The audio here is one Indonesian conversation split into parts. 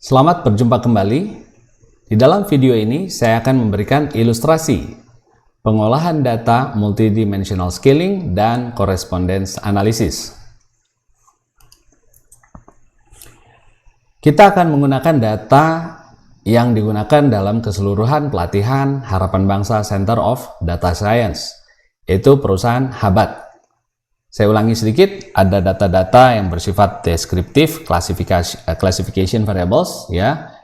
Selamat berjumpa kembali. Di dalam video ini saya akan memberikan ilustrasi pengolahan data multidimensional scaling dan correspondence analysis. Kita akan menggunakan data yang digunakan dalam keseluruhan pelatihan Harapan Bangsa Center of Data Science, yaitu perusahaan Habat. Saya ulangi sedikit, ada data-data yang bersifat deskriptif, classification variables, ya,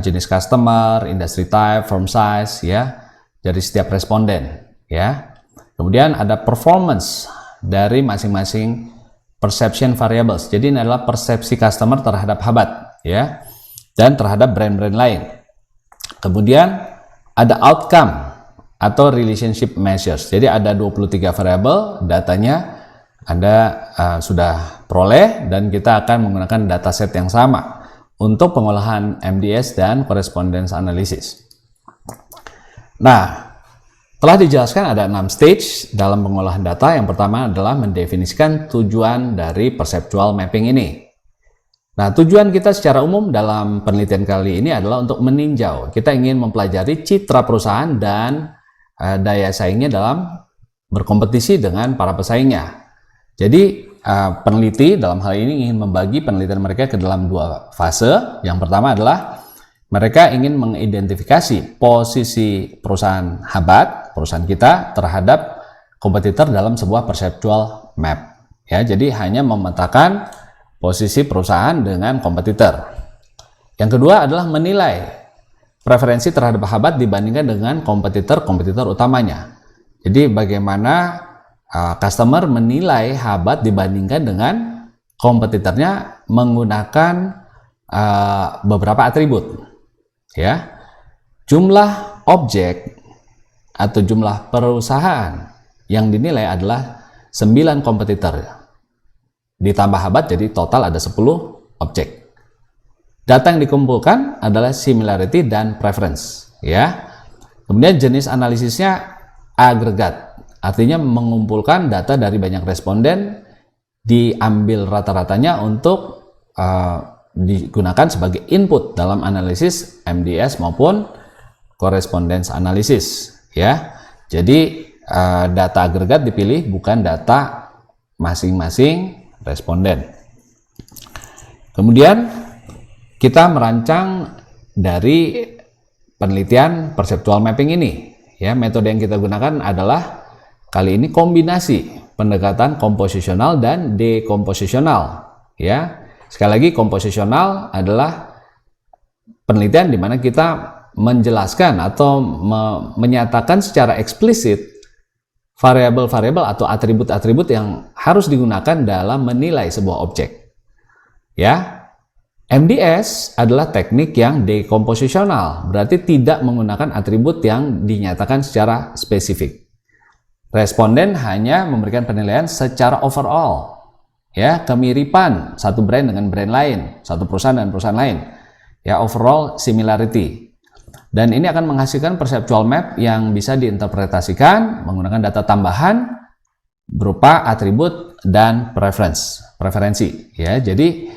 jenis customer, industry type, firm size, ya, dari setiap responden, ya. Kemudian ada performance dari masing-masing perception variables. Jadi ini adalah persepsi customer terhadap Habat, ya, dan terhadap brand-brand lain. Kemudian ada outcome atau relationship measures. Jadi ada 23 variabel, datanya Anda sudah peroleh, dan kita akan menggunakan dataset yang sama untuk pengolahan MDS dan correspondence analysis. Nah, telah dijelaskan ada 6 stage dalam pengolahan data. Yang pertama adalah mendefinisikan tujuan dari perceptual mapping ini. Nah, tujuan kita secara umum dalam penelitian kali ini adalah untuk meninjau. Kita ingin mempelajari citra perusahaan dan daya saingnya dalam berkompetisi dengan para pesaingnya. Jadi peneliti dalam hal ini ingin membagi penelitian mereka ke dalam dua fase. Yang pertama adalah mereka ingin mengidentifikasi posisi perusahaan Habat, perusahaan kita, terhadap kompetitor dalam sebuah perceptual map. Ya, jadi hanya memetakan posisi perusahaan dengan kompetitor. Yang kedua adalah menilai preferensi terhadap Habat dibandingkan dengan kompetitor utamanya. Jadi bagaimana customer menilai Habat dibandingkan dengan kompetitornya menggunakan beberapa atribut, ya, jumlah objek atau jumlah perusahaan yang dinilai adalah 9 kompetitor ditambah Habat, jadi total ada 10 objek. Data yang dikumpulkan adalah similarity dan preference, ya. Kemudian jenis analisisnya agregat. Artinya mengumpulkan data dari banyak responden, diambil rata-ratanya untuk digunakan sebagai input dalam analisis MDS maupun correspondence analysis, ya. Jadi data agregat dipilih, bukan data masing-masing responden. Kemudian kita merancang dari penelitian perceptual mapping ini, ya. Metode yang kita gunakan adalah kali ini kombinasi pendekatan komposisional dan dekomposisional, ya. Sekali lagi, komposisional adalah penelitian di mana kita menjelaskan atau menyatakan secara eksplisit variabel-variabel atau atribut-atribut yang harus digunakan dalam menilai sebuah objek, ya. MDS adalah teknik yang dekomposisional, berarti tidak menggunakan atribut yang dinyatakan secara spesifik. Responden hanya memberikan penilaian secara overall, ya, kemiripan satu brand dengan brand lain, satu perusahaan dan perusahaan lain, ya, overall similarity. Dan ini akan menghasilkan perceptual map yang bisa diinterpretasikan menggunakan data tambahan berupa atribut dan preferensi, ya. Jadi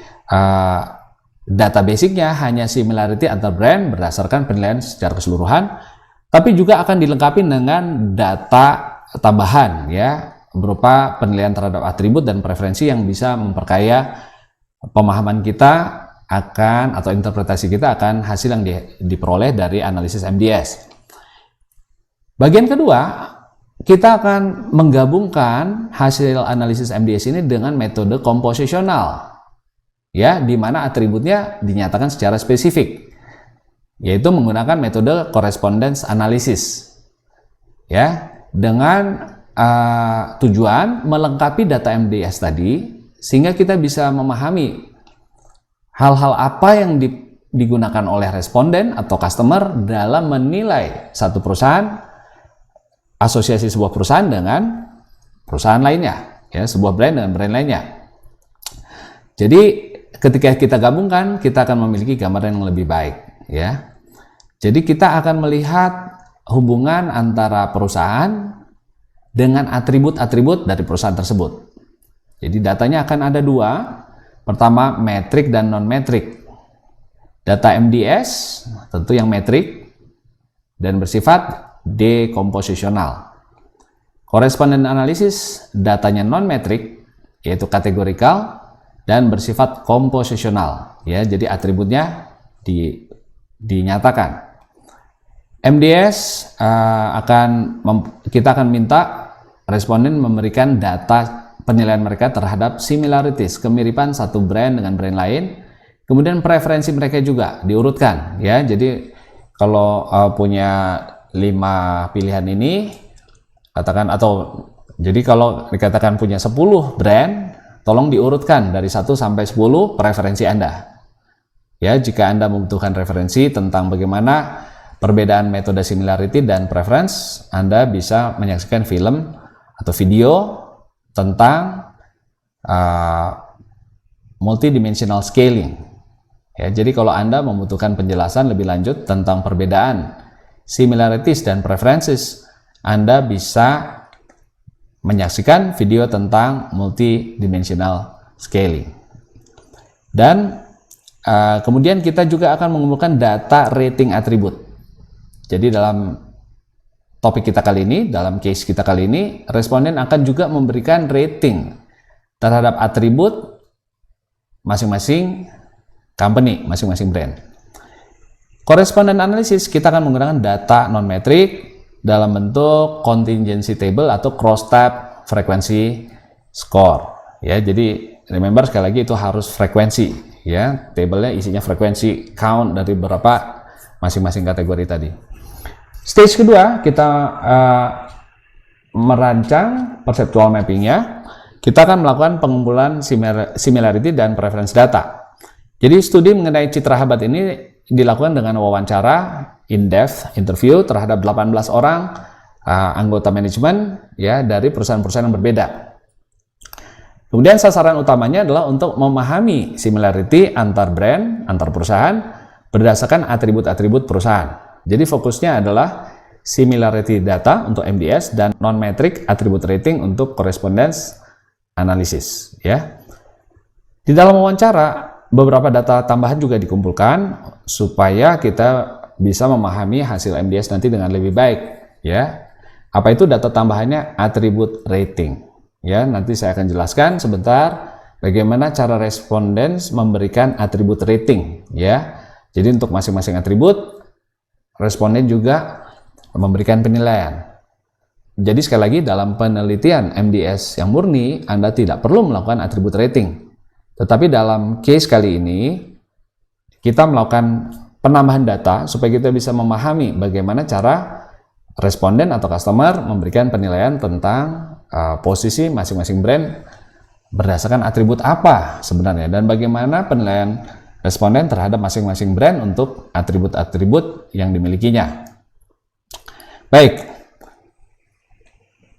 data basicnya hanya similarity antar brand berdasarkan penilaian secara keseluruhan, tapi juga akan dilengkapi dengan data tambahan, ya, berupa penilaian terhadap atribut dan preferensi yang bisa memperkaya pemahaman kita akan atau interpretasi kita akan hasil yang diperoleh dari analisis MDS. Bagian kedua, kita akan menggabungkan hasil analisis MDS ini dengan metode komposisional, ya, di mana atributnya dinyatakan secara spesifik, yaitu menggunakan metode correspondence analysis, ya, dengan tujuan melengkapi data MDS tadi sehingga kita bisa memahami hal-hal apa yang digunakan oleh responden atau customer dalam menilai satu perusahaan, asosiasi sebuah perusahaan dengan perusahaan lainnya, ya, sebuah brand dengan brand lainnya. Jadi ketika kita gabungkan, kita akan memiliki gambaran yang lebih baik, ya. Jadi kita akan melihat hubungan antara perusahaan dengan atribut-atribut dari perusahaan tersebut. Jadi datanya akan ada dua. Pertama, metrik dan non-metrik. Data MDS tentu yang metrik dan bersifat dekomposisional. Correspondent analysis datanya non-metrik, yaitu kategorikal dan bersifat komposisional, ya. Jadi atributnya dinyatakan. MDS kita akan minta responden memberikan data penilaian mereka terhadap similarities, kemiripan satu brand dengan brand lain. Kemudian preferensi mereka juga diurutkan, ya. Jadi kalau punya 5 pilihan ini, katakan, atau jadi kalau dikatakan punya 10 brand, tolong diurutkan dari 1 sampai 10 preferensi Anda. Ya, jika Anda membutuhkan referensi tentang bagaimana perbedaan metode similarity dan preference, Anda bisa menyaksikan film atau video tentang multidimensional scaling. Ya, jadi kalau Anda membutuhkan penjelasan lebih lanjut tentang perbedaan similarities dan preferences, Anda bisa menyaksikan video tentang multidimensional scaling. Dan kemudian kita juga akan mengumpulkan data rating atribut. Jadi dalam topik kita kali ini, dalam case kita kali ini, responden akan juga memberikan rating terhadap atribut masing-masing company, masing-masing brand. Correspondent analysis kita akan menggunakan data non-metrik dalam bentuk contingency table atau cross-tab frequency score. Ya, jadi remember sekali lagi itu harus frekuensi, ya. Tabelnya isinya frekuensi, count dari beberapa masing-masing kategori tadi. Stage kedua kita merancang perceptual mappingnya. Kita akan melakukan pengumpulan similarity dan preference data. Jadi studi mengenai citra habat ini dilakukan dengan wawancara in-depth interview terhadap 18 orang anggota manajemen, ya, dari perusahaan-perusahaan yang berbeda. Kemudian sasaran utamanya adalah untuk memahami similarity antar brand, antar perusahaan berdasarkan atribut-atribut perusahaan. Jadi fokusnya adalah similarity data untuk MDS dan non-metric attribute rating untuk correspondence analysis, ya. Di dalam wawancara beberapa data tambahan juga dikumpulkan supaya kita bisa memahami hasil MDS nanti dengan lebih baik, ya. Apa itu data tambahannya? Atribut rating, ya. Nanti saya akan jelaskan sebentar bagaimana cara responden memberikan atribut rating, ya. Jadi untuk masing-masing atribut responden juga memberikan penilaian. Jadi sekali lagi dalam penelitian MDS yang murni Anda tidak perlu melakukan atribut rating. Tetapi dalam case kali ini, kita melakukan penambahan data supaya kita bisa memahami bagaimana cara responden atau customer memberikan penilaian tentang posisi masing-masing brand berdasarkan atribut apa sebenarnya, dan bagaimana penilaian responden terhadap masing-masing brand untuk atribut-atribut yang dimilikinya. Baik,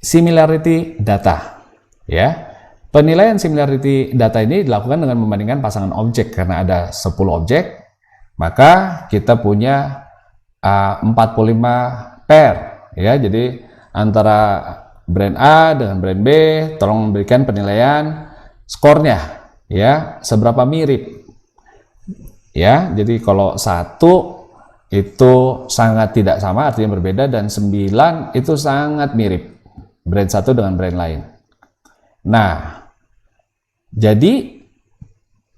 similarity data, ya. Penilaian similarity data ini dilakukan dengan membandingkan pasangan objek. Karena ada 10 objek, maka kita punya 45 pair, ya. Jadi antara brand A dengan brand B, tolong memberikan penilaian skornya, ya, seberapa mirip, ya. Jadi kalau 1 itu sangat tidak sama, artinya berbeda, dan 9 itu sangat mirip brand satu dengan brand lain. Nah, jadi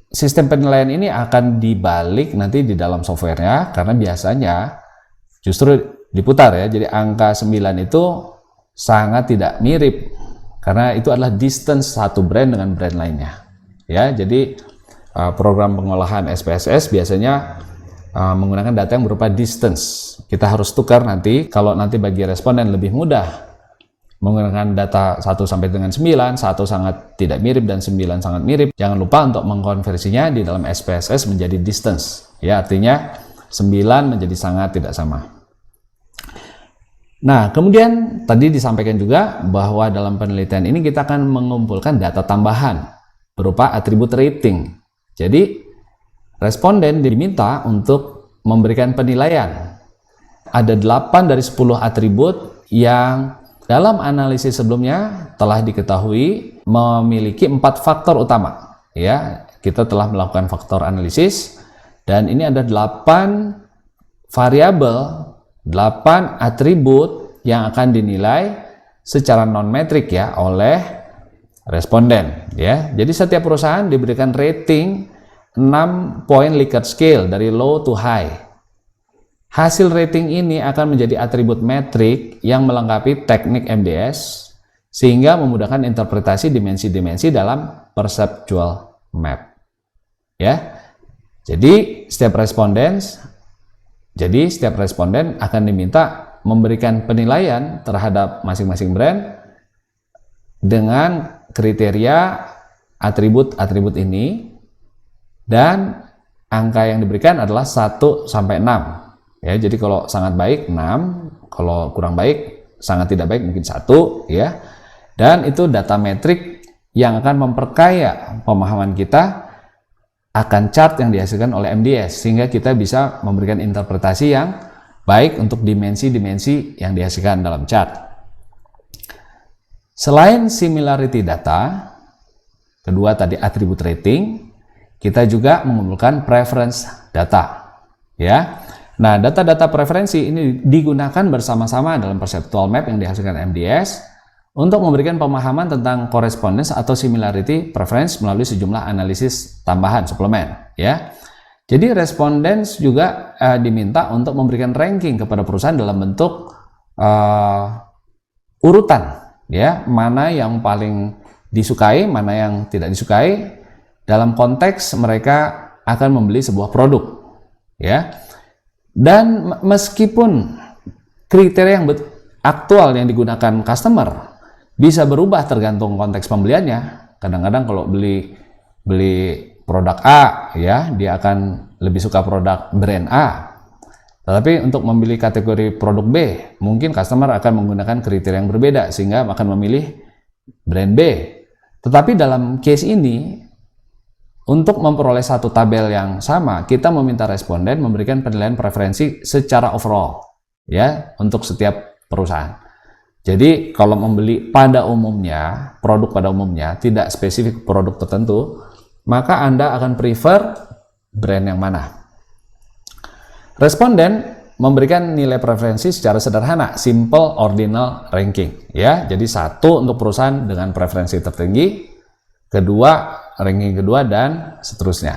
sistem penilaian ini akan dibalik nanti di dalam softwarenya, karena biasanya justru diputar, ya. Jadi angka 9 itu sangat tidak mirip karena itu adalah distance satu brand dengan brand lainnya, ya. Jadi program pengolahan SPSS biasanya menggunakan data yang berupa distance. Kita harus tukar nanti, kalau nanti bagi responden lebih mudah menggunakan data 1 sampai dengan 9, 1 sangat tidak mirip dan 9 sangat mirip. Jangan lupa untuk mengkonversinya di dalam SPSS menjadi distance, ya, artinya 9 menjadi sangat tidak sama. Nah, kemudian tadi disampaikan juga bahwa dalam penelitian ini kita akan mengumpulkan data tambahan berupa atribut rating. Jadi responden diminta untuk memberikan penilaian. Ada 8 dari 10 atribut yang dalam analisis sebelumnya telah diketahui memiliki 4 faktor utama, ya. Kita telah melakukan faktor analisis Dan ini ada 8 variabel, 8 atribut yang akan dinilai secara non-metrik ya oleh responden ya. Jadi setiap perusahaan diberikan rating 6 poin Likert scale dari low to high. Hasil rating ini akan menjadi atribut metrik yang melengkapi teknik MDS sehingga memudahkan interpretasi dimensi-dimensi dalam perceptual map. Ya. Jadi setiap responden akan diminta memberikan penilaian terhadap masing-masing brand dengan kriteria atribut-atribut ini, dan angka yang diberikan adalah 1 sampai 6. Ya, jadi kalau sangat baik 6, kalau kurang baik, sangat tidak baik mungkin 1 ya. Dan itu data metrik yang akan memperkaya pemahaman kita akan chart yang dihasilkan oleh MDS sehingga kita bisa memberikan interpretasi yang baik untuk dimensi-dimensi yang dihasilkan dalam chart. Selain similarity data, kedua tadi atribut rating, kita juga mengumpulkan preference data ya. Nah, data-data preferensi ini digunakan bersama-sama dalam perceptual map yang dihasilkan MDS untuk memberikan pemahaman tentang correspondence atau similarity preference melalui sejumlah analisis tambahan suplemen ya. Jadi respondents juga diminta untuk memberikan ranking kepada perusahaan dalam bentuk urutan ya, mana yang paling disukai, mana yang tidak disukai dalam konteks mereka akan membeli sebuah produk ya. Dan meskipun kriteria yang aktual yang digunakan customer bisa berubah tergantung konteks pembeliannya. Kadang-kadang kalau beli produk A ya, dia akan lebih suka produk brand A. Tetapi untuk memilih kategori produk B, mungkin customer akan menggunakan kriteria yang berbeda sehingga akan memilih brand B. Tetapi dalam case ini, untuk memperoleh satu tabel yang sama, kita meminta responden memberikan penilaian preferensi secara overall ya untuk setiap perusahaan. Jadi kalau membeli pada umumnya, produk pada umumnya, tidak spesifik produk tertentu, maka Anda akan prefer brand yang mana. Responden memberikan nilai preferensi secara sederhana, simple ordinal ranking ya. Jadi 1 untuk perusahaan dengan preferensi tertinggi, kedua ranking kedua, dan seterusnya.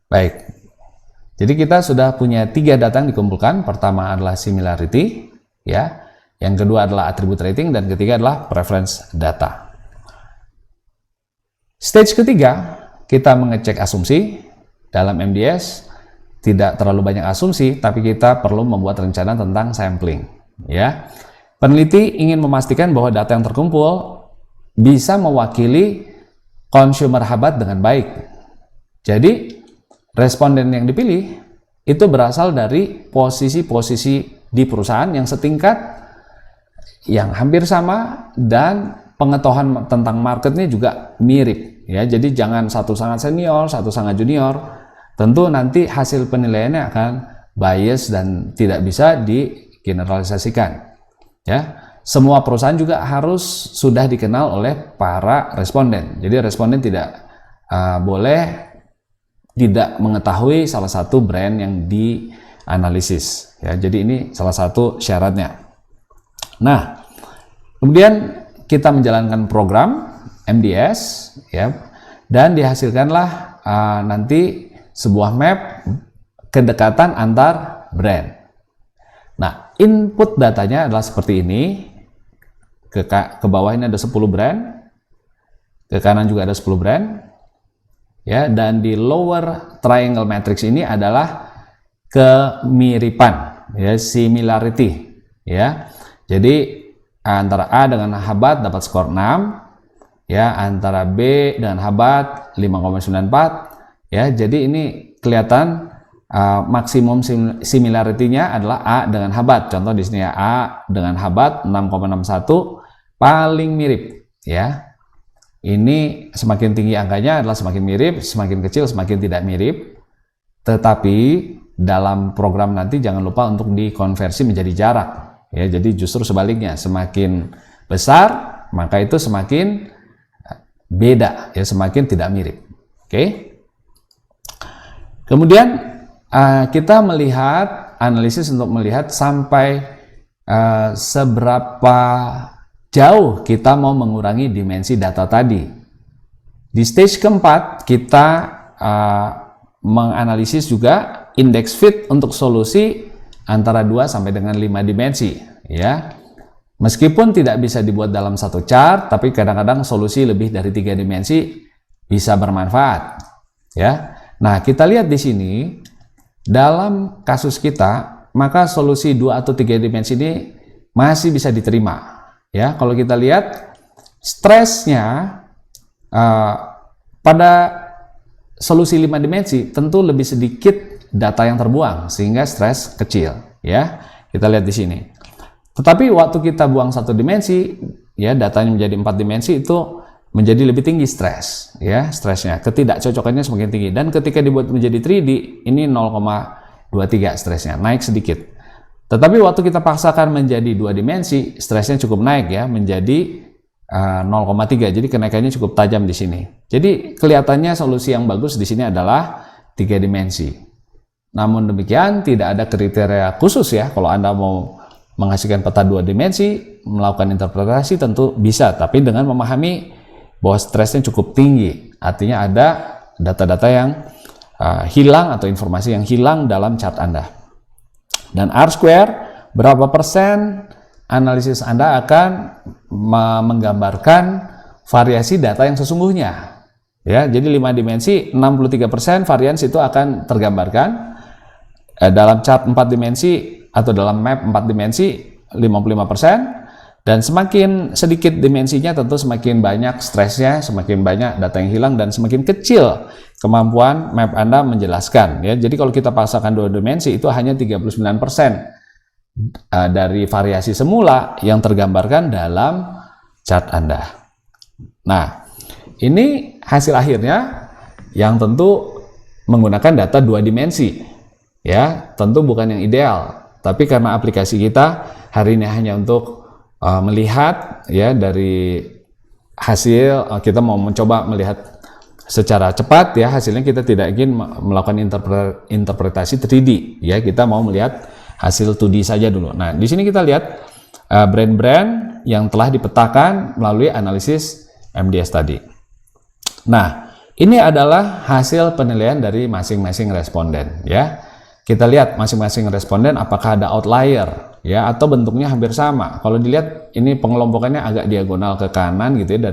Baik, jadi kita sudah punya 3 data yang dikumpulkan. Pertama adalah similarity ya, yang kedua adalah atribut rating, dan ketiga adalah preference data. Stage ketiga, kita mengecek asumsi. Dalam MDS tidak terlalu banyak asumsi, tapi kita perlu membuat rencana tentang sampling ya. Peneliti ingin memastikan bahwa data yang terkumpul bisa mewakili consumer habit dengan baik. Jadi responden yang dipilih itu berasal dari posisi-posisi di perusahaan yang setingkat, yang hampir sama, dan pengetahuan tentang marketnya juga mirip ya. Jadi jangan satu sangat senior, satu sangat junior. Tentu nanti hasil penilaiannya akan bias dan tidak bisa digeneralisasikan ya. Semua perusahaan juga harus sudah dikenal oleh para responden. Jadi responden tidak boleh tidak mengetahui salah satu brand yang dianalisis ya. Jadi ini salah satu syaratnya. Nah, kemudian kita menjalankan program MDS ya, dan dihasilkanlah nanti sebuah map kedekatan antar brand. Nah, input datanya adalah seperti ini. Ke bawah ini ada 10 brand, ke kanan juga ada 10 brand ya, dan di lower triangle matrix ini adalah kemiripan ya, similarity ya. Jadi antara A dengan Habat dapat skor 6 ya, antara B dengan Habat 5,94 ya. Jadi ini kelihatan maksimum similarity-nya adalah A dengan Habat. Contoh di sini ya, A dengan Habat 6,61 paling mirip ya. Ini semakin tinggi angkanya adalah semakin mirip, semakin kecil semakin tidak mirip. Tetapi dalam program nanti jangan lupa untuk dikonversi menjadi jarak ya. Jadi justru sebaliknya, semakin besar maka itu semakin beda ya, semakin tidak mirip. Oke. Kemudian kita melihat analisis untuk melihat sampai seberapa jauh kita mau mengurangi dimensi data tadi. Di stage keempat kita menganalisis juga indeks fit untuk solusi antara 2 sampai dengan 5 dimensi, ya. Meskipun tidak bisa dibuat dalam satu chart, tapi kadang-kadang solusi lebih dari 3 dimensi bisa bermanfaat, ya. Nah, kita lihat di sini dalam kasus kita, maka solusi 2 atau 3 dimensi ini masih bisa diterima, ya. Kalau kita lihat stresnya pada solusi 5 dimensi tentu lebih sedikit data yang terbuang sehingga stres kecil, ya. Kita lihat di sini. Tetapi waktu kita buang 1 dimensi, ya, datanya menjadi 4 dimensi, itu menjadi lebih tinggi stres, ya, stresnya, ketidakcocokannya semakin tinggi. Dan ketika dibuat menjadi 3D, ini 0,23 stresnya, naik sedikit. Tetapi waktu kita paksakan menjadi 2 dimensi, stresnya cukup naik, ya, menjadi 0,3. Jadi kenaikannya cukup tajam di sini. Jadi kelihatannya solusi yang bagus di sini adalah 3 dimensi. Namun demikian tidak ada kriteria khusus, ya. Kalau Anda mau menghasilkan peta 2 dimensi, melakukan interpretasi tentu bisa, tapi dengan memahami bahwa stresnya cukup tinggi. Artinya ada data-data yang hilang atau informasi yang hilang dalam chart Anda. Dan R-square, berapa persen analisis Anda akan menggambarkan variasi data yang sesungguhnya. Ya, jadi 5 dimensi, 63% varians itu akan tergambarkan. Dalam chart 4 dimensi atau dalam map 4 dimensi 55%, dan semakin sedikit dimensinya tentu semakin banyak stresnya, semakin banyak data yang hilang, dan semakin kecil kemampuan map Anda menjelaskan, ya. Jadi kalau kita paksakan 2 dimensi itu hanya 39% dari variasi semula yang tergambarkan dalam chart Anda. Nah, ini hasil akhirnya yang tentu menggunakan data 2 dimensi, ya. Tentu bukan yang ideal. Tapi karena aplikasi kita hari ini hanya untuk melihat, ya, dari hasil, kita mau mencoba melihat secara cepat, ya, hasilnya kita tidak ingin melakukan interpretasi 3D, ya, kita mau melihat hasil 2D saja dulu. Nah, di sini kita lihat brand-brand yang telah dipetakan melalui analisis MDS tadi. Nah, ini adalah hasil penilaian dari masing-masing responden, ya. Kita lihat masing-masing responden apakah ada outlier, ya, atau bentuknya hampir sama. Kalau dilihat ini pengelompokannya agak diagonal ke kanan gitu, ya,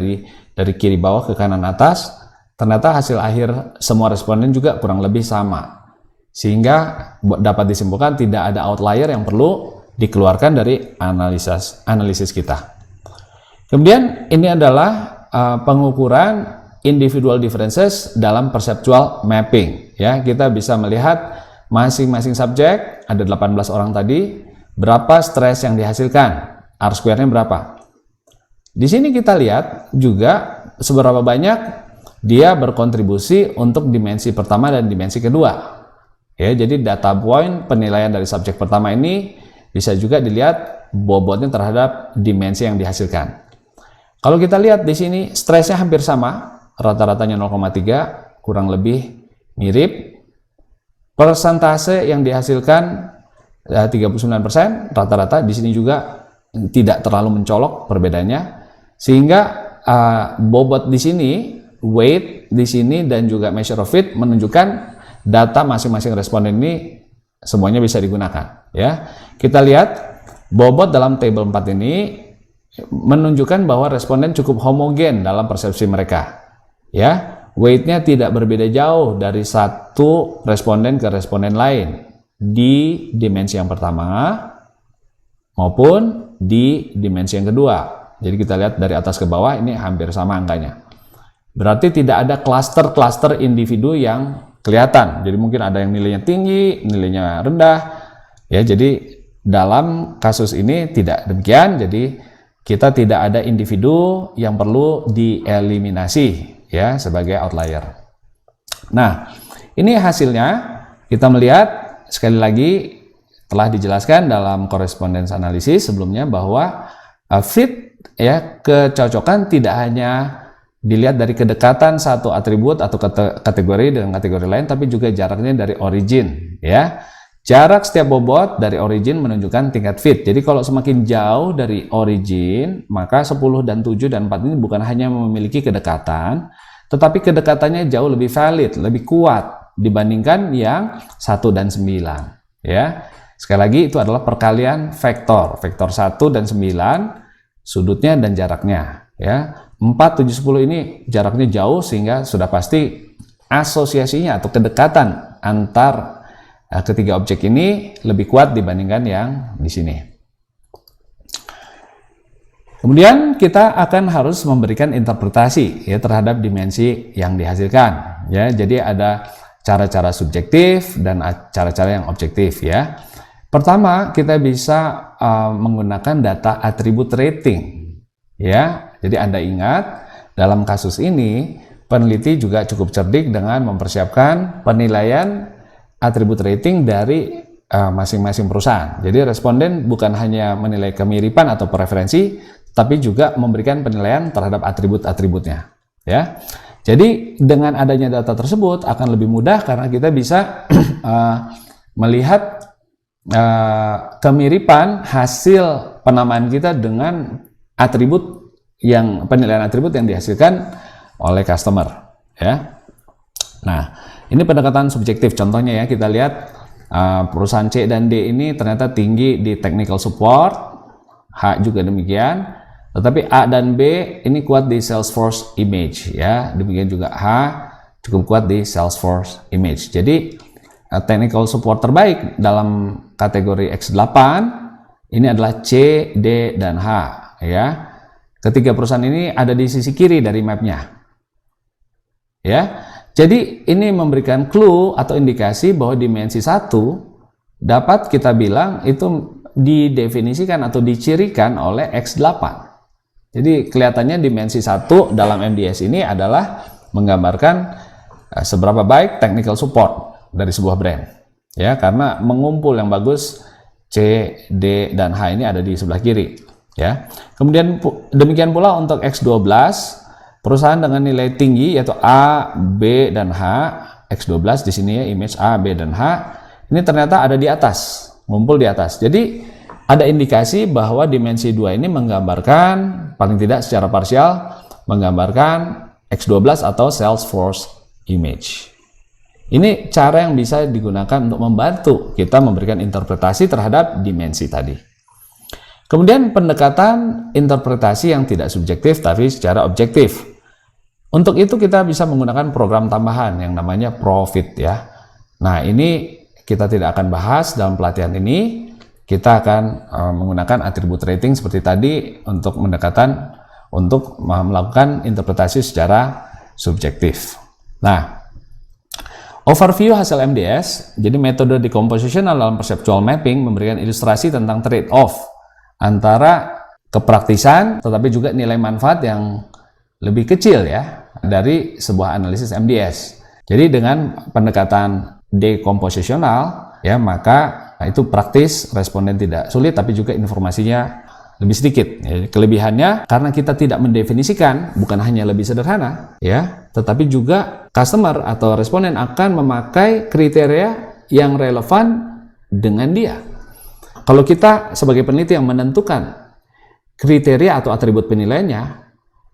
dari kiri bawah ke kanan atas. Ternyata hasil akhir semua responden juga kurang lebih sama. Sehingga dapat disimpulkan tidak ada outlier yang perlu dikeluarkan dari analisis kita. Kemudian ini adalah pengukuran individual differences dalam perceptual mapping, ya. Kita bisa melihat masing-masing subjek, ada 18 orang tadi, berapa stres yang dihasilkan, R-square-nya berapa. Di sini kita lihat juga seberapa banyak dia berkontribusi untuk dimensi pertama dan dimensi kedua. Ya, jadi data point penilaian dari subjek pertama ini bisa juga dilihat bobotnya terhadap dimensi yang dihasilkan. Kalau kita lihat di sini stresnya hampir sama, rata-ratanya 0,3, kurang lebih mirip. Persentase yang dihasilkan 39%, rata-rata di sini juga tidak terlalu mencolok perbedaannya, sehingga bobot di sini, weight di sini, dan juga measure of fit menunjukkan data masing-masing responden ini semuanya bisa digunakan, ya. Kita lihat bobot dalam table 4 ini menunjukkan bahwa responden cukup homogen dalam persepsi mereka, ya. Weight-nya tidak berbeda jauh dari satu responden ke responden lain di dimensi yang pertama maupun di dimensi yang kedua. Jadi kita lihat dari atas ke bawah ini hampir sama angkanya. Berarti tidak ada klaster-klaster individu yang kelihatan. Jadi mungkin ada yang nilainya tinggi, nilainya rendah. Ya, jadi dalam kasus ini tidak demikian. Jadi kita tidak ada individu yang perlu dieliminasi, ya, sebagai outlier. Nah, ini hasilnya. Kita melihat sekali lagi telah dijelaskan dalam correspondence analysis sebelumnya bahwa fit, ya, kecocokan tidak hanya dilihat dari kedekatan satu atribut atau kategori dengan kategori lain, tapi juga jaraknya dari origin, ya. Jarak setiap bobot dari origin menunjukkan tingkat fit. Jadi kalau semakin jauh dari origin, maka 10 dan 7 dan 4 ini bukan hanya memiliki kedekatan, tetapi kedekatannya jauh lebih valid, lebih kuat dibandingkan yang 1 dan 9, ya. Sekali lagi itu adalah perkalian vektor 1 dan 9, sudutnya dan jaraknya, ya. 4, 7, 10 ini jaraknya jauh sehingga sudah pasti asosiasinya atau kedekatan antar ketiga objek ini lebih kuat dibandingkan yang di sini. Kemudian kita akan harus memberikan interpretasi ya terhadap dimensi yang dihasilkan, ya. Jadi ada cara-cara subjektif dan cara-cara yang objektif, ya. Pertama, kita bisa menggunakan data atribut rating, ya. Jadi Anda ingat dalam kasus ini peneliti juga cukup cerdik dengan mempersiapkan penilaian atribut rating dari masing-masing perusahaan. Jadi responden bukan hanya menilai kemiripan atau preferensi, tapi juga memberikan penilaian terhadap atribut-atributnya, ya. Jadi dengan adanya data tersebut akan lebih mudah karena kita bisa melihat kemiripan hasil penamaan kita dengan atribut penilaian atribut yang dihasilkan oleh customer, ya. Nah, ini pendekatan subjektif. Contohnya ya, kita lihat perusahaan C dan D ini ternyata tinggi di technical support, H juga demikian, tetapi A dan B ini kuat di Salesforce image, ya. Demikian juga H cukup kuat di Salesforce image. Jadi technical support terbaik dalam kategori X8 ini adalah C, D, dan H, ya. Ketiga perusahaan ini ada di sisi kiri dari mapnya, ya. Jadi ini memberikan clue atau indikasi bahwa dimensi 1 dapat kita bilang itu didefinisikan atau dicirikan oleh X8. Jadi kelihatannya dimensi 1 dalam MDS ini adalah menggambarkan seberapa baik technical support dari sebuah brand, ya, karena mengumpul yang bagus C, D, dan H ini ada di sebelah kiri, ya. Kemudian demikian pula untuk X12, perusahaan dengan nilai tinggi yaitu A, B, dan H. X12 di sini ya, image A, B, dan H ini ternyata ada di atas, ngumpul di atas. Jadi ada indikasi bahwa dimensi 2 ini menggambarkan, paling tidak secara parsial, menggambarkan X12 atau Salesforce image. Ini cara yang bisa digunakan untuk membantu kita memberikan interpretasi terhadap dimensi tadi. Kemudian pendekatan interpretasi yang tidak subjektif tapi secara objektif. Untuk itu kita bisa menggunakan program tambahan yang namanya Profit, ya. Nah, ini kita tidak akan bahas dalam pelatihan ini. Kita akan menggunakan atribut rating seperti tadi untuk melakukan interpretasi secara subjektif. Nah, overview hasil MDS. Jadi metode decompositional dalam perceptual mapping memberikan ilustrasi tentang trade-off antara kepraktisan tetapi juga nilai manfaat yang lebih kecil ya dari sebuah analisis MDS. Jadi dengan pendekatan decompositional ya, maka itu praktis, responden tidak sulit tapi juga informasinya lebih sedikit. Ya, kelebihannya karena kita tidak mendefinisikan, bukan hanya lebih sederhana ya, tetapi juga customer atau responden akan memakai kriteria yang relevan dengan dia. Kalau kita sebagai peneliti yang menentukan kriteria atau atribut penilaiannya,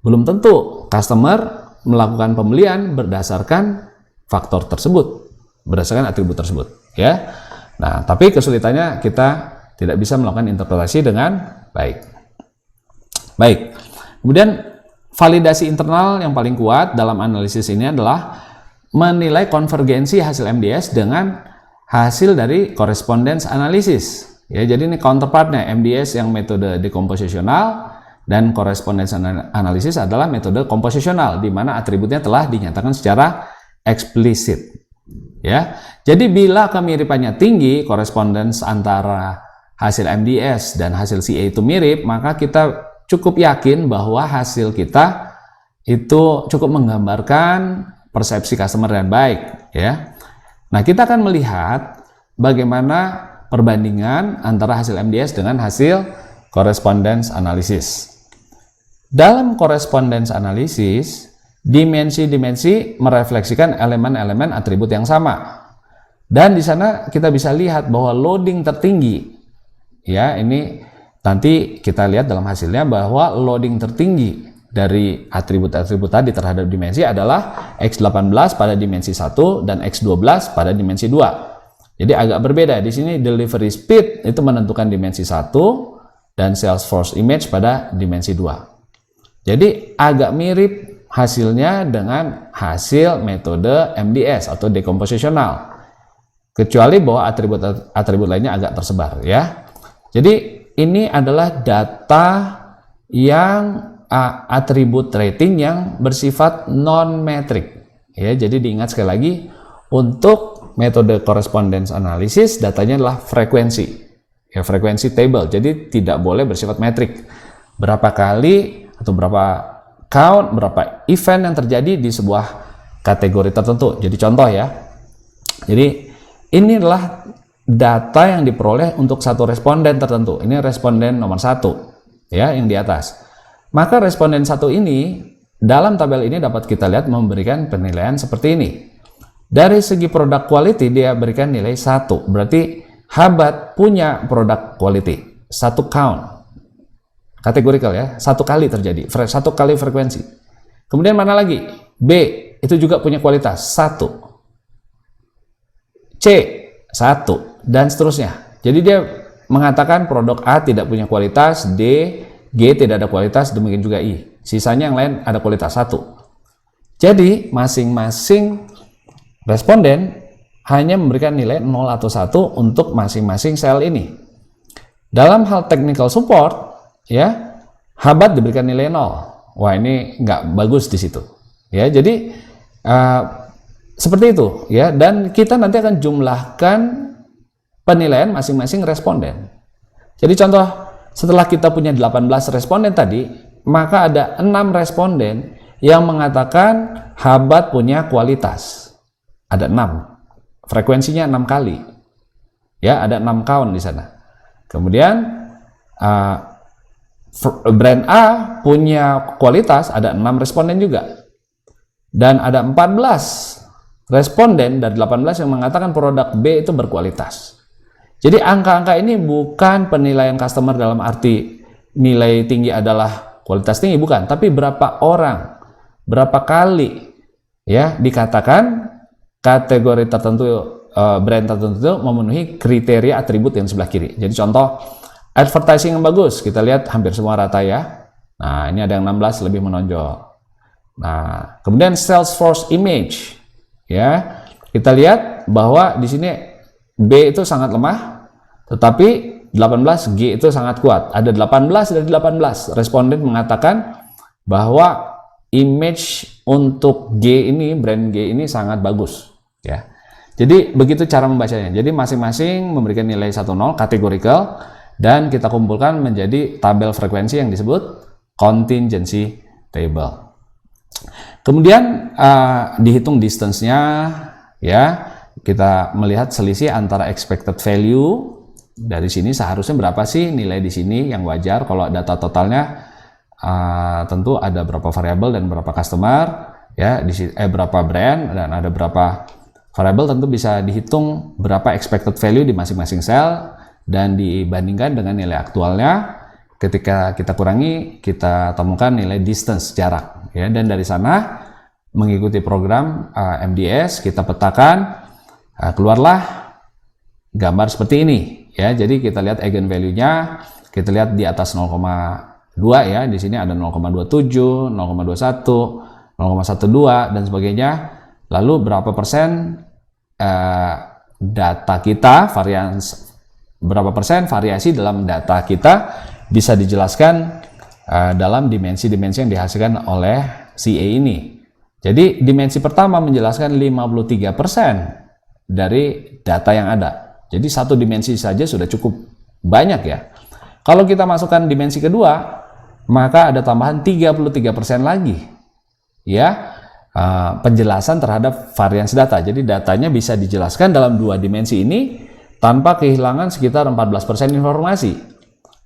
belum tentu customer melakukan pembelian berdasarkan faktor tersebut, berdasarkan atribut tersebut, ya. Nah, tapi kesulitannya kita tidak bisa melakukan interpretasi dengan baik. Baik. Kemudian validasi internal yang paling kuat dalam analisis ini adalah menilai konvergensi hasil MDS dengan hasil dari correspondence analysis. Ya, jadi ini counterpartnya MDS yang metode decompositional dan correspondence analysis adalah metode komposisional di mana atributnya telah dinyatakan secara eksplisit. Ya. Jadi bila kemiripannya tinggi, correspondence antara hasil MDS dan hasil CA itu mirip, maka kita cukup yakin bahwa hasil kita itu cukup menggambarkan persepsi customer dengan baik, ya. Nah, kita akan melihat bagaimana perbandingan antara hasil MDS dengan hasil correspondence analysis. Dalam correspondence analysis, dimensi-dimensi merefleksikan elemen-elemen atribut yang sama. Dan di sana kita bisa lihat bahwa loading tertinggi, ya ini nanti kita lihat dalam hasilnya bahwa loading tertinggi dari atribut-atribut tadi terhadap dimensi adalah X18 pada dimensi 1 dan X12 pada dimensi 2. Jadi agak berbeda. Di sini delivery speed itu menentukan dimensi 1 dan Salesforce image pada dimensi 2. Jadi agak mirip hasilnya dengan hasil metode MDS atau decompositional. Kecuali bahwa atribut lainnya agak tersebar, ya. Jadi ini adalah data yang atribut rating yang bersifat non-metrik, ya. Jadi diingat sekali lagi, untuk metode correspondence analysis datanya adalah frekuensi, ya, frekuensi table. Jadi tidak boleh bersifat metrik. Berapa kali atau berapa count, berapa event yang terjadi di sebuah kategori tertentu. Jadi contoh, ya. Jadi ini adalah data yang diperoleh untuk satu responden tertentu. Ini responden nomor 1, ya, yang di atas. Maka responden 1 ini dalam tabel ini dapat kita lihat memberikan penilaian seperti ini. Dari segi product quality dia berikan nilai 1. Berarti Habat punya product quality. 1 count. Kategorikal, ya. 1 kali terjadi. 1 kali frekuensi. Kemudian mana lagi? B itu juga punya kualitas 1. C 1 dan seterusnya. Jadi dia mengatakan produk A tidak punya kualitas, D, G tidak ada kualitas, demikian juga I. Sisanya yang lain ada kualitas 1. Jadi masing-masing responden hanya memberikan nilai 0 atau 1 untuk masing-masing sel ini. Dalam hal technical support, ya, Habat diberikan nilai 0. Wah, ini nggak bagus di situ. Ya, jadi seperti itu, ya. Dan kita nanti akan jumlahkan penilaian masing-masing responden. Jadi contoh, setelah kita punya 18 responden tadi, maka ada 6 responden yang mengatakan Habat punya kualitas. Ada 6. Frekuensinya 6 kali. Ya, ada 6 count di sana. Kemudian brand A punya kualitas, ada 6 responden juga. Dan ada 14 responden dari 18 yang mengatakan produk B itu berkualitas. Jadi angka-angka ini bukan penilaian customer dalam arti nilai tinggi adalah kualitas tinggi, bukan. Tapi berapa orang, berapa kali, ya, dikatakan kategori tertentu, brand tertentu memenuhi kriteria atribut yang sebelah kiri. Jadi contoh, advertising yang bagus, kita lihat hampir semua rata, ya. Nah, ini ada yang 16 lebih menonjol. Nah, kemudian Salesforce image, ya, kita lihat bahwa di sini B itu sangat lemah, tetapi 18 G itu sangat kuat. Ada 18 dari 18 responden mengatakan bahwa image untuk G ini, brand G ini sangat bagus, ya. Jadi begitu cara membacanya. Jadi masing-masing memberikan nilai 1-0 kategorikal dan kita kumpulkan menjadi tabel frekuensi yang disebut contingency table. Kemudian dihitung distance-nya, ya. Kita melihat selisih antara expected value dari sini seharusnya berapa sih nilai di sini yang wajar. Kalau data totalnya tentu ada berapa variabel dan berapa customer, ya, berapa brand dan ada berapa variabel, tentu bisa dihitung berapa expected value di masing-masing sel dan dibandingkan dengan nilai aktualnya. Ketika kita kurangi, kita temukan nilai distance, jarak, ya. Dan dari sana mengikuti program MDS kita petakan, keluarlah gambar seperti ini, ya. Jadi kita lihat eigenvalue-nya, kita lihat di atas 0,2, ya. Di sini ada 0,27, 0,21, 0,12 dan sebagainya. Lalu berapa persen data kita, berapa persen variasi dalam data kita bisa dijelaskan dalam dimensi-dimensi yang dihasilkan oleh CA ini. Jadi dimensi pertama menjelaskan 53% dari data yang ada. Jadi satu dimensi saja sudah cukup banyak, ya. Kalau kita masukkan dimensi kedua, maka ada tambahan 33% lagi, ya, penjelasan terhadap variansi data. Jadi datanya bisa dijelaskan dalam dua dimensi ini tanpa kehilangan sekitar 14% informasi.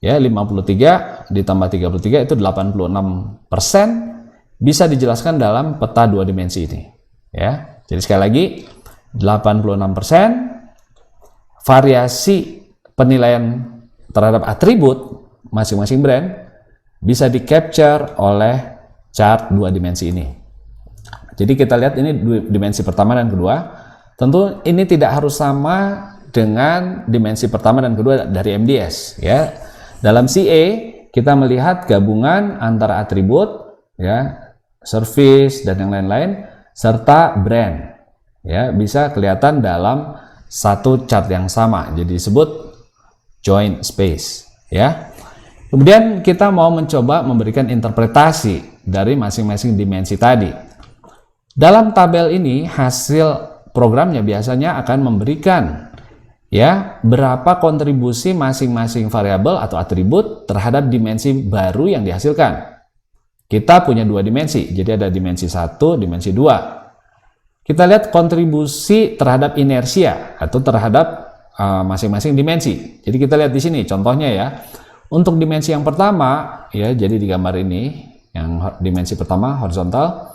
Ya, 53 ditambah 33 itu 86% bisa dijelaskan dalam peta 2 dimensi ini. Ya, jadi sekali lagi 86% variasi penilaian terhadap atribut masing-masing brand bisa di-capture oleh chart 2 dimensi ini. Jadi kita lihat ini dimensi pertama dan kedua. Tentu ini tidak harus sama dengan dimensi pertama dan kedua dari MDS. Ya, dalam CA kita melihat gabungan antara atribut, ya, service dan yang lain-lain serta brand. Ya, bisa kelihatan dalam satu chart yang sama. Jadi disebut joint space. Ya. Kemudian kita mau mencoba memberikan interpretasi dari masing-masing dimensi tadi. Dalam tabel ini hasil programnya biasanya akan memberikan, ya, berapa kontribusi masing-masing variabel atau atribut terhadap dimensi baru yang dihasilkan. Kita punya 2 dimensi, jadi ada dimensi 1, dimensi 2. Kita lihat kontribusi terhadap inersia atau terhadap masing-masing dimensi. Jadi kita lihat di sini contohnya, ya. Untuk dimensi yang pertama, ya, jadi di gambar ini yang dimensi pertama horizontal,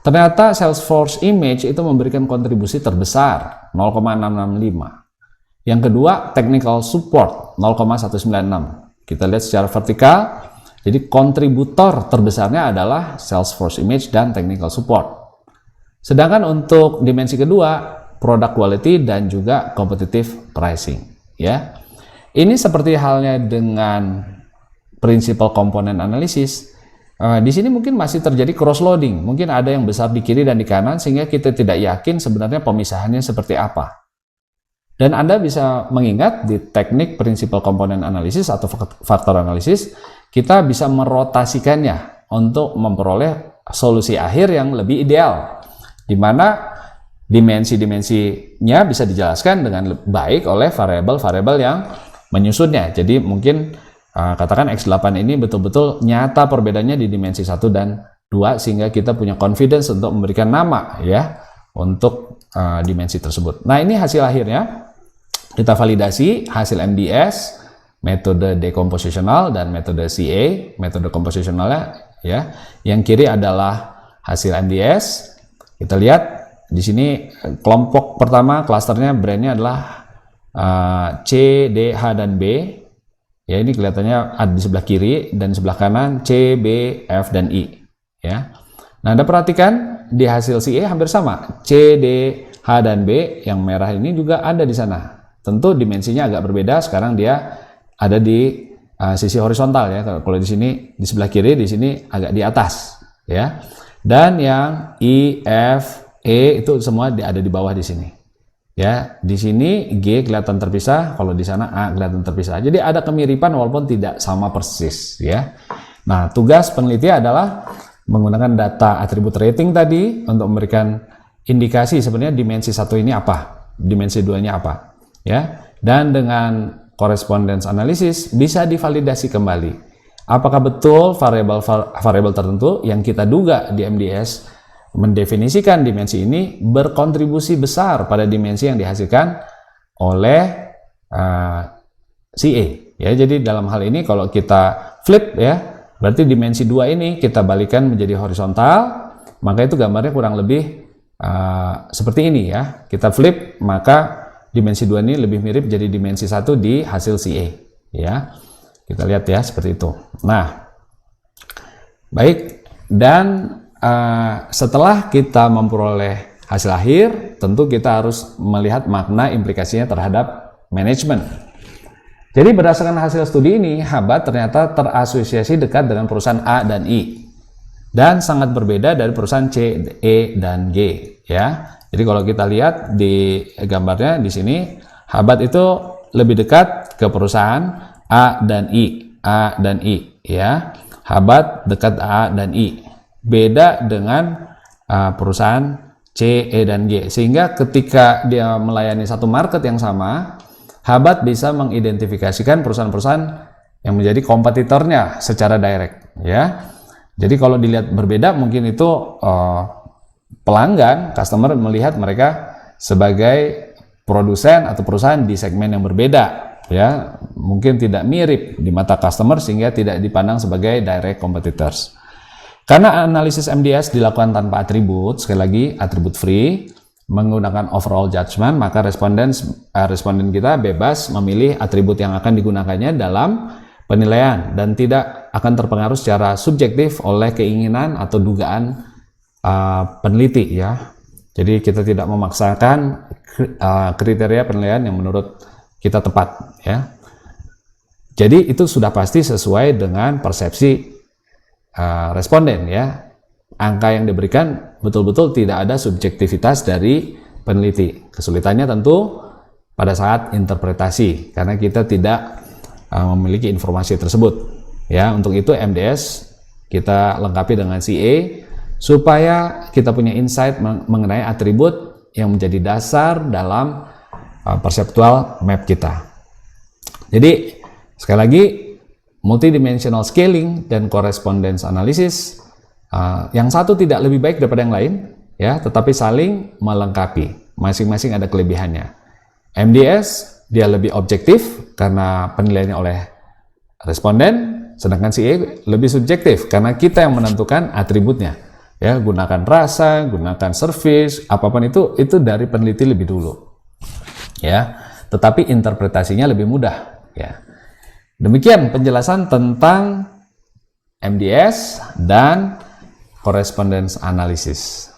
ternyata Salesforce Image itu memberikan kontribusi terbesar 0,665. Yang kedua, technical support 0,196. Kita lihat secara vertikal, jadi kontributor terbesarnya adalah Salesforce Image dan technical support. Sedangkan untuk dimensi kedua, product quality dan juga competitive pricing, ya. Ini seperti halnya dengan prinsipal komponen analisis. Di sini mungkin masih terjadi cross loading, mungkin ada yang besar di kiri dan di kanan sehingga kita tidak yakin sebenarnya pemisahannya seperti apa. Dan Anda bisa mengingat di teknik prinsipal komponen analisis atau faktor analisis, kita bisa merotasikannya untuk memperoleh solusi akhir yang lebih ideal, di mana dimensi-dimensinya bisa dijelaskan dengan baik oleh variabel-variabel yang menyusunnya. Jadi mungkin katakan X8 ini betul-betul nyata perbedaannya di dimensi 1 dan 2 sehingga kita punya confidence untuk memberikan nama, ya, untuk dimensi tersebut. Nah, ini hasil akhirnya. Kita validasi hasil MDS, metode decompositional dan metode CA, metode komposisionalnya, ya. Yang kiri adalah hasil MDS. Kita lihat di sini kelompok pertama klasternya brandnya adalah C, D, H, dan B. Ya, ini kelihatannya ada di sebelah kiri dan sebelah kanan C, B, F, dan I. Ya. Nah, Anda perhatikan di hasil CA hampir sama. C, D, H, dan B yang merah ini juga ada di sana. Tentu dimensinya agak berbeda. Sekarang dia ada di sisi horizontal, ya. Kalau di sini di sebelah kiri, di sini agak di atas, ya. Dan yang I, F, E itu semua ada di bawah di sini. Ya, di sini G kelihatan terpisah, kalau di sana A kelihatan terpisah. Jadi ada kemiripan walaupun tidak sama persis, ya. Nah, tugas peneliti adalah menggunakan data atribut rating tadi untuk memberikan indikasi sebenarnya dimensi 1 ini apa, dimensi 2-nya apa, ya. Dan dengan correspondence analysis bisa divalidasi kembali. Apakah betul variabel tertentu yang kita duga di MDS mendefinisikan dimensi ini berkontribusi besar pada dimensi yang dihasilkan oleh CA, ya. Jadi dalam hal ini kalau kita flip, ya, berarti dimensi 2 ini kita balikan menjadi horizontal, maka itu gambarnya kurang lebih seperti ini, ya. Kita flip, maka dimensi 2 ini lebih mirip jadi dimensi 1 di hasil CA, ya. Kita lihat, ya, seperti itu. Nah, baik, dan setelah kita memperoleh hasil akhir, tentu kita harus melihat makna implikasinya terhadap manajemen. Jadi berdasarkan hasil studi ini, Habat ternyata terasosiasi dekat dengan perusahaan A dan I, dan sangat berbeda dari perusahaan C, E, dan G, ya. Jadi kalau kita lihat di gambarnya di sini, Habat itu lebih dekat ke perusahaan A dan I, ya. Habat dekat A dan I. Beda dengan perusahaan C, E, dan G. Sehingga ketika dia melayani satu market yang sama, Habat bisa mengidentifikasikan perusahaan-perusahaan yang menjadi kompetitornya secara direct, ya. Jadi kalau dilihat berbeda, mungkin itu pelanggan, customer melihat mereka sebagai produsen atau perusahaan di segmen yang berbeda, ya. Mungkin tidak mirip di mata customer sehingga tidak dipandang sebagai direct competitors. Karena analisis MDS dilakukan tanpa atribut, sekali lagi atribut free, menggunakan overall judgment, maka responden kita bebas memilih atribut yang akan digunakannya dalam penilaian dan tidak akan terpengaruh secara subjektif oleh keinginan atau dugaan peneliti ya. Jadi kita tidak memaksakan kriteria penilaian yang menurut kita tepat ya. Jadi itu sudah pasti sesuai dengan persepsi responden ya. Angka yang diberikan betul-betul tidak ada subjektivitas dari peneliti. Kesulitannya tentu pada saat interpretasi karena kita tidak memiliki informasi tersebut ya. Untuk itu MDS kita lengkapi dengan CA supaya kita punya insight mengenai atribut yang menjadi dasar dalam perceptual map kita. Jadi sekali lagi multidimensional scaling dan correspondence analysis yang satu tidak lebih baik daripada yang lain ya, tetapi saling melengkapi. Masing-masing ada kelebihannya. MDS dia lebih objektif karena penilaiannya oleh responden, sedangkan CA lebih subjektif karena kita yang menentukan atributnya. Ya, gunakan rasa, gunakan service, apapun itu dari peneliti lebih dulu. Ya, tetapi interpretasinya lebih mudah, ya. Demikian penjelasan tentang MDS dan correspondence analysis.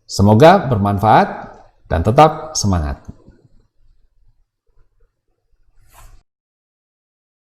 Semoga bermanfaat dan tetap semangat.